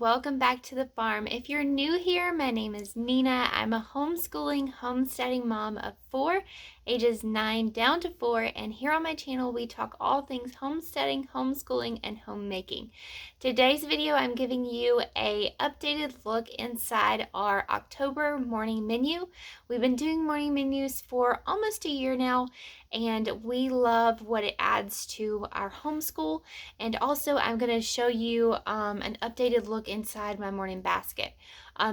welcome back to the farm. If you're new here, my name is Nina. I'm a homeschooling, homesteading mom of 4, ages 9 down to 4, and here on my channel we talk all things homesteading, homeschooling, and homemaking. Today's video I'm giving you a updated look inside our October morning menu. We've been doing morning menus for almost a year now, and we love what it adds to our homeschool. And also I'm going to show you an updated look inside my morning basket.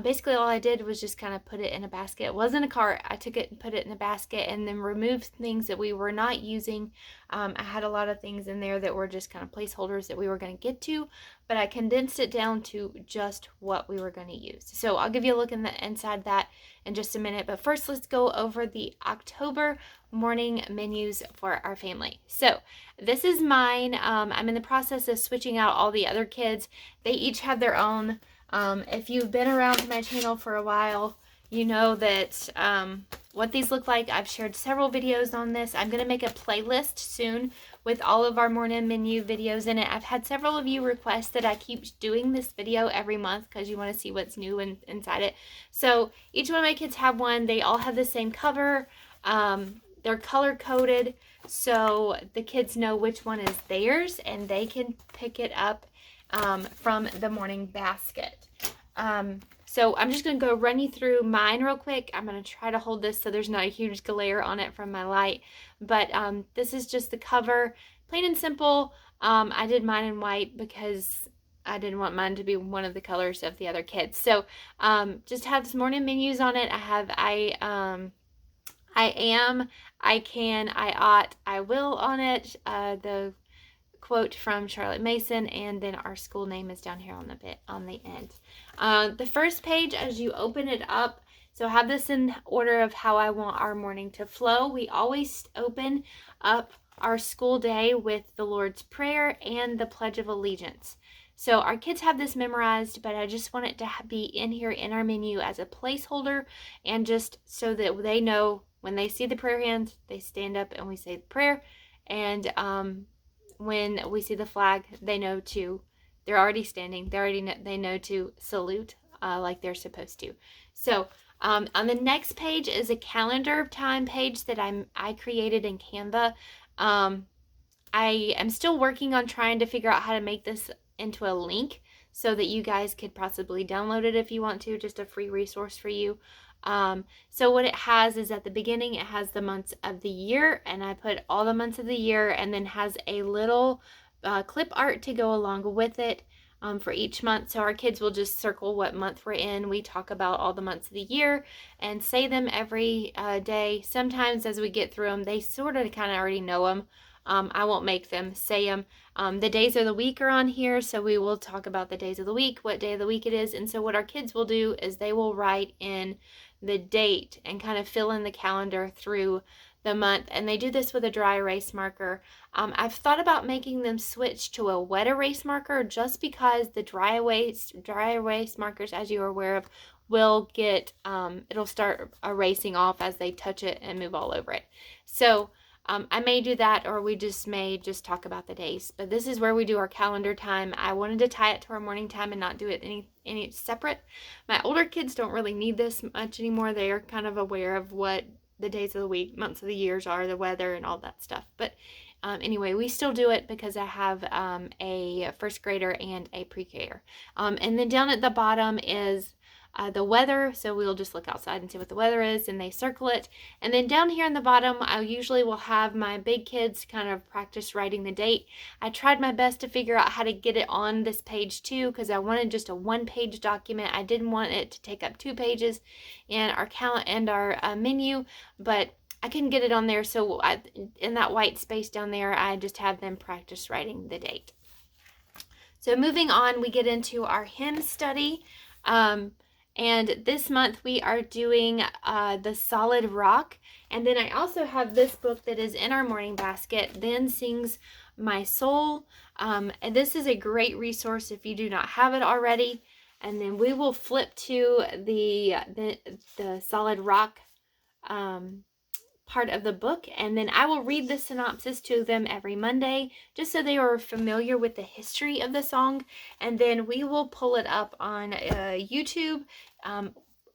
Basically all I did was just kind of put it in a basket. It wasn't a cart. I took it and put it in a basket and then removed things that we were not using. I had a lot of things in there that were just kind of placeholders that we were going to get to, but I condensed it down to just what we were going to use. So I'll give you a look inside that in just a minute, but first let's go over the October morning menus for our family. So this is mine. I'm in the process of switching out all the other kids. They each have their own. If you've been around my channel for a while, you know that what these look like. I've shared several videos on this. I'm going to make a playlist soon with all of our morning menu videos in it. I've had several of you request that I keep doing this video every month because you want to see what's new inside it. So each one of my kids have one. They all have the same cover. They're color coded, so the kids know which one is theirs and they can pick it up from the morning basket. So I'm just going to go run you through mine real quick. I'm going to try to hold this so there's not a huge glare on it from my light. But this is just the cover, plain and simple. I did mine in white because I didn't want mine to be one of the colors of the other kids. So just have this morning menus on it. I am, I can, I ought, I will on it. The quote from Charlotte Mason, and then our school name is down here on the end. The first page, as you open it up, so have this in order of how I want our morning to flow. We always open up our school day with the Lord's Prayer and the Pledge of Allegiance. So our kids have this memorized, but I just want it to be in here in our menu as a placeholder, and just so that they know when they see the prayer hands, they stand up and we say the prayer. And when we see the flag, they know they're already standing. They know to salute like they're supposed to. So on the next page is a calendar of time page that I created in Canva. I am still working on trying to figure out how to make this into a link so that you guys could possibly download it if you want to, just a free resource for you. So what it has is at the beginning, it has the months of the year, and I put all the months of the year, and then has a little clip art to go along with it for each month. So our kids will just circle what month we're in. We talk about all the months of the year and say them every day. Sometimes as we get through them, they sort of kind of already know them. I won't make them say them. The days of the week are on here, so we will talk about the days of the week, what day of the week it is. And so what our kids will do is they will write in the date and kind of fill in the calendar through the month, and they do this with a dry erase marker. I've thought about making them switch to a wet erase marker just because the dry erase markers, as you are aware of, will get it'll start erasing off as they touch it and move all over it. So I may do that, or we may just talk about the days. But this is where we do our calendar time. I wanted to tie it to our morning time and not do it any separate. My older kids don't really need this much anymore. They are kind of aware of what the days of the week, months of the years are, the weather, and all that stuff. But anyway, we still do it because I have a first grader and a pre-K-er. And then down at the bottom is the weather, so we'll just look outside and see what the weather is, and they circle it. And then down here in the bottom, I usually will have my big kids kind of practice writing the date. I tried my best to figure out how to get it on this page too, because I wanted just a one-page document. I didn't want it to take up 2 pages in our menu, but I couldn't get it on there, so in that white space down there, I just have them practice writing the date. So moving on, we get into our hymn study. And this month we are doing the Solid Rock. And then I also have this book that is in our morning basket, Then Sings My Soul. And this is a great resource if you do not have it already. And then we will flip to the Solid Rock part of the book, and then I will read the synopsis to them every Monday just so they are familiar with the history of the song, and then we will pull it up on YouTube.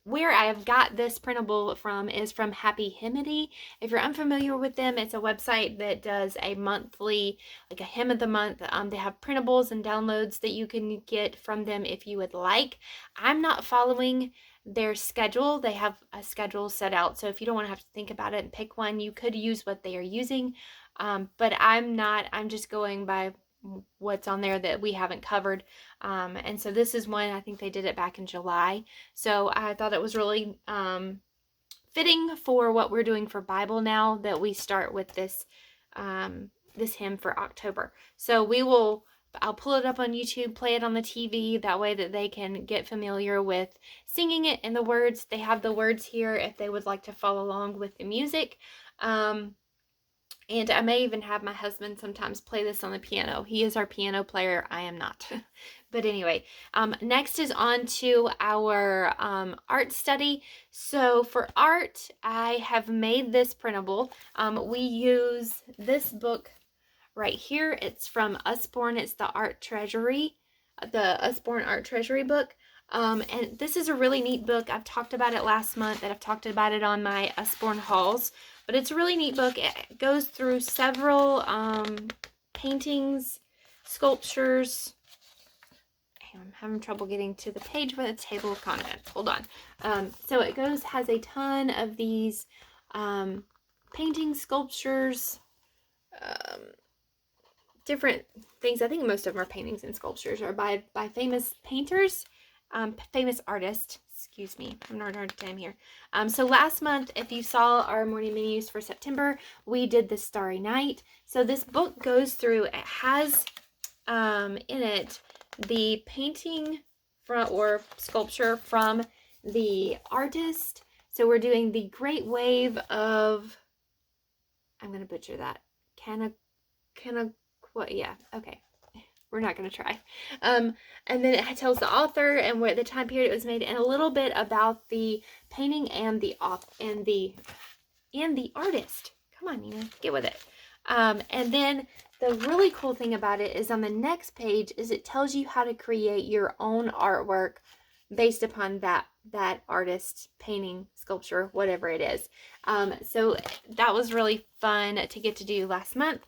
Where I have got this printable from is from Happy Hymnody. If you're unfamiliar with them, it's a website that does a monthly, like a hymn of the month. They have printables and downloads that you can get from them if you would like. I'm not following their schedule. They have a schedule set out, so if you don't want to have to think about it and pick one, you could use what they are using. But I'm just going by what's on there that we haven't covered. And so this is one, I think they did it back in July. So I thought it was really fitting for what we're doing for Bible now that we start with this this hymn for October. So I'll pull it up on YouTube, play it on the TV, that way that they can get familiar with singing it and the words. They have the words here if they would like to follow along with the music. And I may even have my husband sometimes play this on the piano. He is our piano player. I am not. But anyway, next is on to our art study. So for art, I have made this printable. We use this book right here. It's from Usborne. It's the Art Treasury, the Usborne Art Treasury book. And this is a really neat book. I've talked about it last month, and I've talked about it on my Usborne hauls. But it's a really neat book. It goes through several paintings, sculptures. I'm having trouble getting to the page with a table of contents. Hold on. So it has a ton of these paintings, sculptures, different things. I think most of them are paintings and sculptures are by famous painters, famous artists. Excuse me, I'm not hard time here. So last month, if you saw our morning menus for September, we did the Starry Night. So this book goes through, it has in it the painting or sculpture from the artist. So we're doing the Great Wave of, I'm going to butcher that, yeah, okay. We're not going to try. And then it tells the author and what the time period it was made, and a little bit about the painting and the artist. Come on, Nina, get with it. And then the really cool thing about it is on the next page is it tells you how to create your own artwork based upon that artist's painting, sculpture, whatever it is. So that was really fun to get to do last month.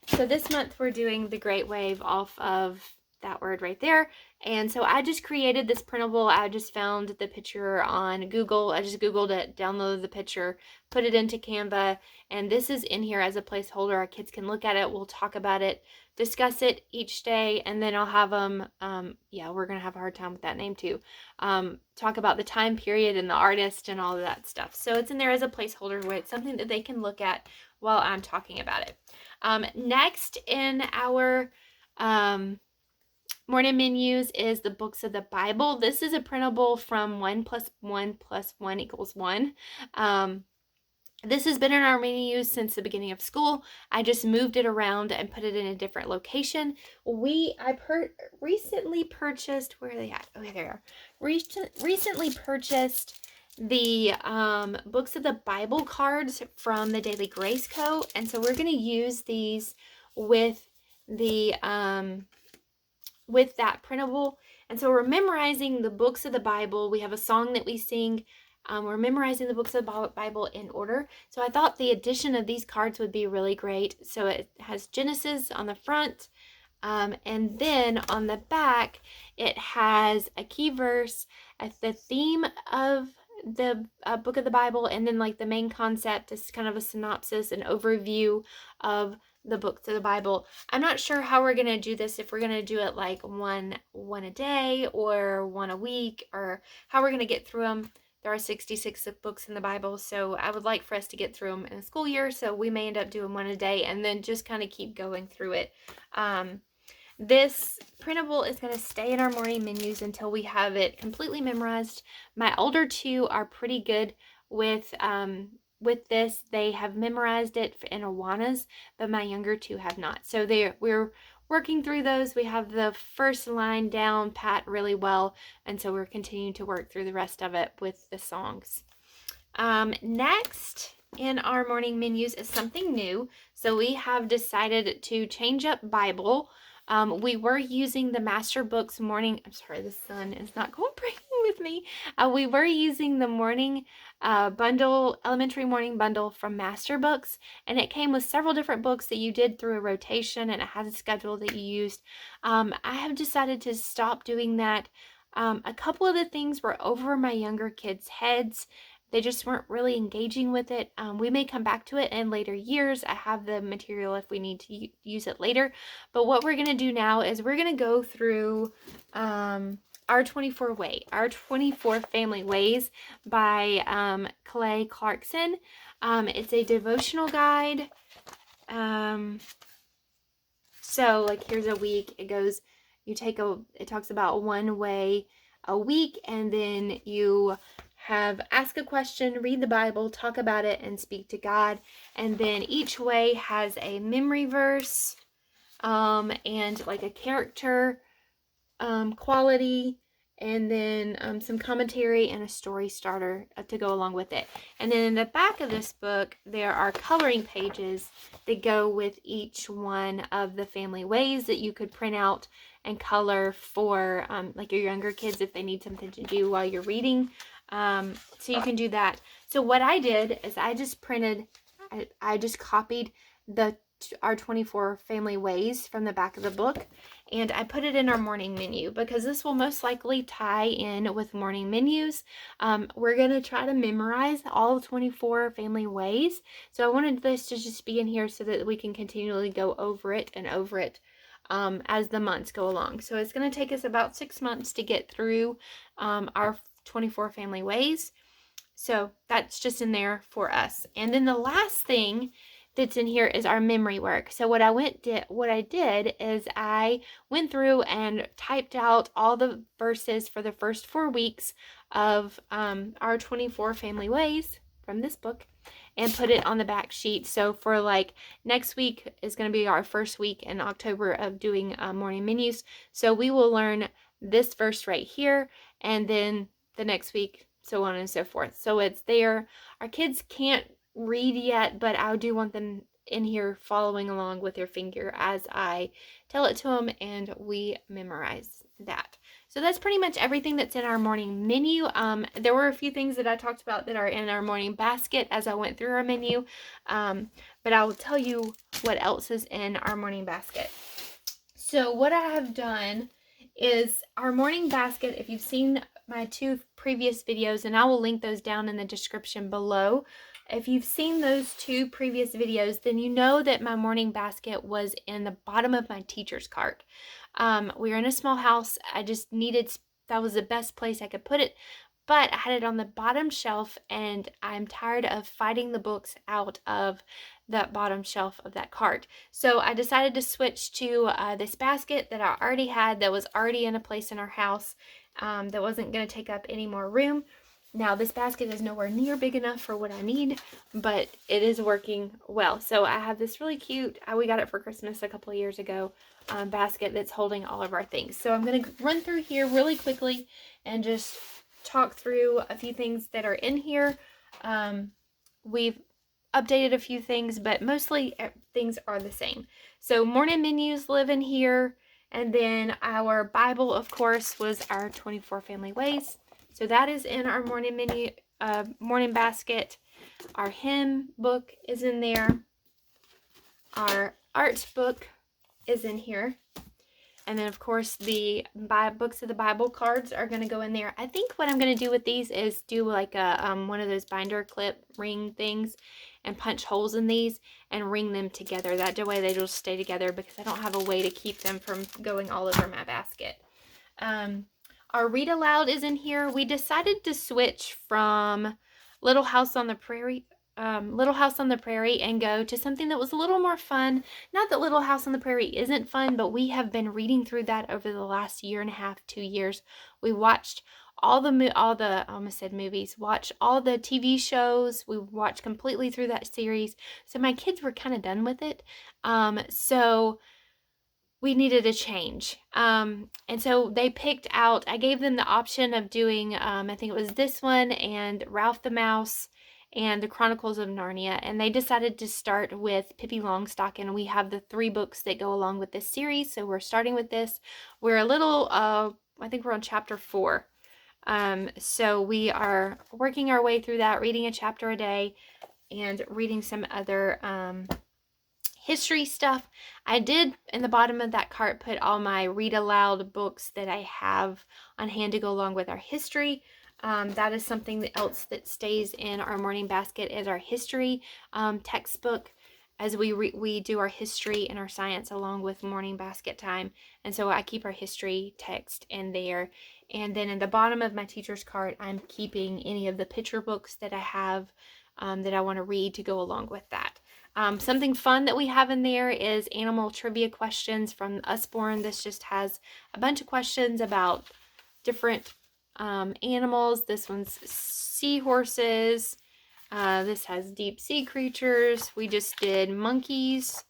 So this month we're doing the Great Wave off of that word right there. And so I just created this printable. I just found the picture on Google. I just Googled it, downloaded the picture, put it into Canva, and this is in here as a placeholder. Our kids can look at it. We'll talk about it, discuss it each day, and then I'll have them, we're going to have a hard time with that name too, talk about the time period and the artist and all of that stuff. So it's in there as a placeholder where it's something that they can look at while I'm talking about it. Next in our morning menus is the books of the Bible. This is a printable from 1 + 1 + 1 = 1. This has been in our menus since the beginning of school. I just moved it around and put it in a different location. I recently purchased, where are they at? Oh, there they are. Recently purchased the books of the Bible cards from the Daily Grace Co. And so we're going to use these with the with that printable. And so we're memorizing the books of the Bible. We have a song that we sing. We're memorizing the books of the Bible in order. So I thought the addition of these cards would be really great. So it has Genesis on the front. And then on the back, it has a key verse, the theme of the book of the Bible, and then like the main concept is kind of a synopsis, an overview of the books of the Bible. I'm not sure how we're going to do this, if we're going to do it like one a day or one a week, or how we're going to get through them. There are 66 books in the Bible, so I would like for us to get through them in a school year, so we may end up doing one a day and then just kind of keep going through it. This printable is going to stay in our morning menus until we have it completely memorized. My older two are pretty good with this. They have memorized it in Awanas, but my younger two have not. So we're working through those. We have the first line down pat really well, and so we're continuing to work through the rest of it with the songs. Next in our morning menus is something new. So we have decided to change up Bible. We were using the Master Books morning. I'm sorry, the sun is not cooperating with me. We were using the morning bundle, elementary morning bundle from Master Books, and it came with several different books that you did through a rotation, and it has a schedule that you used. I have decided to stop doing that. A couple of the things were over my younger kids' heads. They just weren't really engaging with it. We may come back to it in later years. I have the material if we need to use it later. But what we're going to do now is we're going to go through our 24 Family Ways by Clay Clarkson. It's a devotional guide. So like here's a week. It talks about one way a week, and then you ask a question, read the Bible, talk about it, and speak to God. And then each way has a memory verse, and like a character quality, and then some commentary and a story starter to go along with it. And then in the back of this book, there are coloring pages that go with each one of the family ways that you could print out and color for like your younger kids if they need something to do while you're reading. So you can do that. So what I did is I just copied our 24 family ways from the back of the book, and I put it in our morning menu because this will most likely tie in with morning menus. We're going to try to memorize all 24 family ways. So I wanted this to just be in here so that we can continually go over it and over it as the months go along. So it's going to take us about 6 months to get through our 24 family ways. So that's just in there for us. And then the last thing that's in here is our memory work. So what I did is I went through and typed out all the verses for the first 4 weeks of our 24 family ways from this book and put it on the back sheet. So for like next week is going to be our first week in October of doing morning menus. So we will learn this verse right here, and then the next week, so on and so forth. So it's there. Our kids can't read yet, but I do want them in here following along with their finger as I tell it to them and we memorize that. So that's pretty much everything that's in our morning menu. There were a few things that I talked about that are in our morning basket as I went through our menu, but I will tell you what else is in our morning basket. So what I have done is our morning basket, if you've seen my 2 previous videos, and I will link those down in the description below. If you've seen those 2 previous videos, then you know that my morning basket was in the bottom of my teacher's cart. We were in a small house. I just needed, that was the best place I could put it, but I had it on the bottom shelf, and I'm tired of fighting the books out of that bottom shelf of that cart. So I decided to switch to this basket that I already had, that was already in a place in our house, that wasn't going to take up any more room. Now this basket is nowhere near big enough for what I need, but it is working well. So I have this really cute, we got it for Christmas a couple of years ago, basket that's holding all of our things. So I'm going to run through here really quickly and just talk through a few things that are in here. We've updated a few things, but mostly things are the same. So morning menus live in here, and then our Bible, of course, was our 24 family ways. So that is in our morning menu, morning basket. Our hymn book is in there. Our art book is in here. And then, of course, the books of the Bible cards are going to go in there. I think what I'm going to do with these is do like a one of those binder clip ring things and punch holes in these and ring them together. That way they just stay together because I don't have a way to keep them from going all over my basket. Our read aloud is in here. We decided to switch from Little House on the Prairie and go to something that was a little more fun. Not that Little House on the Prairie isn't fun, but we have been reading through that over the last 1.5 to 2 years. We watched all the I almost said movies, watched all the TV shows. We watched completely through that series. So my kids were kind of done with it. So we needed a change. And so they picked out, I gave them the option of doing, I think it was this one and Ralph the Mouse and the Chronicles of Narnia, and they decided to start with Pippi Longstocking. We have the 3 books that go along with this series, so we're starting with this. We're a little, I think we're on chapter 4. So we are working our way through that, reading a chapter a day and reading some other history stuff. I did, in the bottom of that cart, put all my read aloud books that I have on hand to go along with our history. That is something else that stays in our morning basket, is our history textbook, as we do our history and our science along with morning basket time. And so I keep our history text in there. And then in the bottom of my teacher's cart, I'm keeping any of the picture books that I have that I want to read to go along with that. Something fun that we have in there is animal trivia questions from Usborne. This just has a bunch of questions about different animals. This one's seahorses. This has deep sea creatures. We just did monkeys,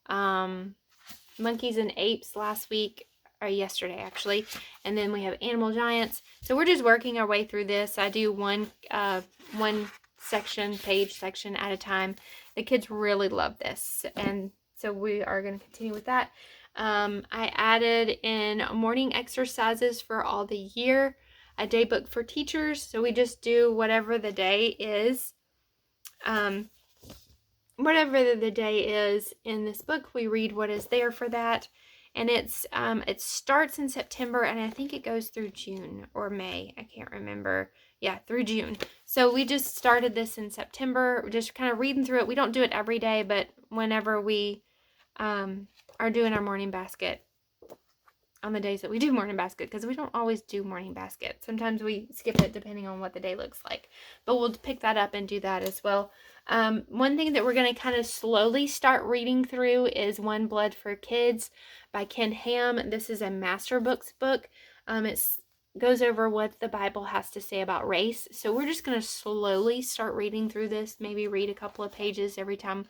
monkeys and apes last week, or yesterday actually. And then we have animal giants. So we're just working our way through this. I do one page section at a time. The kids really love this, and so we are going to continue with that. I added in morning exercises for all the year, a day book for teachers. So we just do whatever the day is. Whatever the day is in this book, we read what is there for that. And it starts in September, and I think it goes through June or May. I can't remember. Yeah, through June. So we just started this in September, just kind of reading through it. We don't do it every day, but whenever we are doing our morning basket, on the days that we do morning basket, because we don't always do morning basket. Sometimes we skip it depending on what the day looks like. But we'll pick that up and do that as well. One thing that we're going to kind of slowly start reading through is One Blood for Kids by Ken Ham. This is a Master Books book. It goes over what the Bible has to say about race. So we're just going to slowly start reading through this, maybe read a couple of pages every time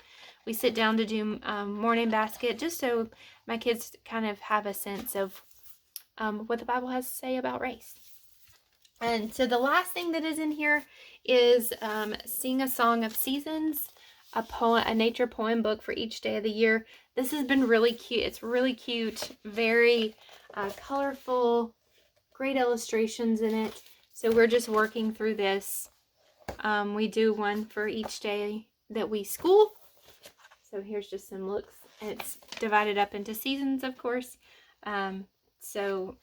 we sit down to do morning basket, just so my kids kind of have a sense of what the Bible has to say about race. And so the last thing that is in here is Sing a Song of Seasons, a nature poem book for each day of the year. This has been really cute. It's really cute, very colorful, great illustrations in it. So we're just working through this. We do one for each day that we school. So here's just some looks. It's divided up into seasons, of course. So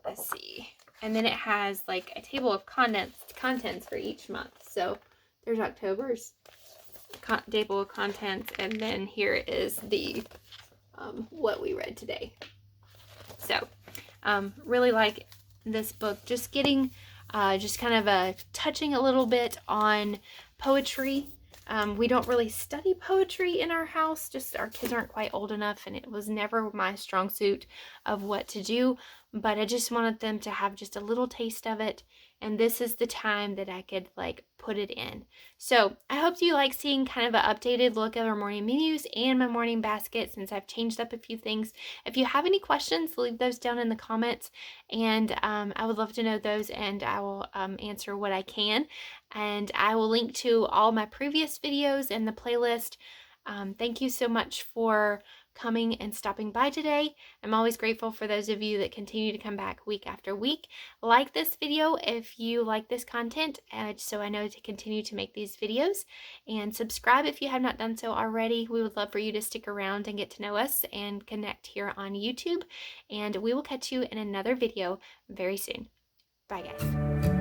let's see. And then it has like a table of contents for each month. So there's October's table of contents, and then here is the what we read today. So really like this book. Just getting just kind of touching a little bit on poetry. We don't really study poetry in our house, just our kids aren't quite old enough, and it was never my strong suit of what to do, but I just wanted them to have just a little taste of it, and this is the time that I could like put it in. So I hope you like seeing kind of an updated look at our morning menus and my morning basket, since I've changed up a few things. If you have any questions, leave those down in the comments, and I would love to know those, and I will answer what I can. And I will link to all my previous videos in the playlist. Thank you so much for coming and stopping by today. I'm always grateful for those of you that continue to come back week after week. Like this video if you like this content, so I know to continue to make these videos. And subscribe if you have not done so already. We would love for you to stick around and get to know us and connect here on YouTube. And we will catch you in another video very soon. Bye, guys.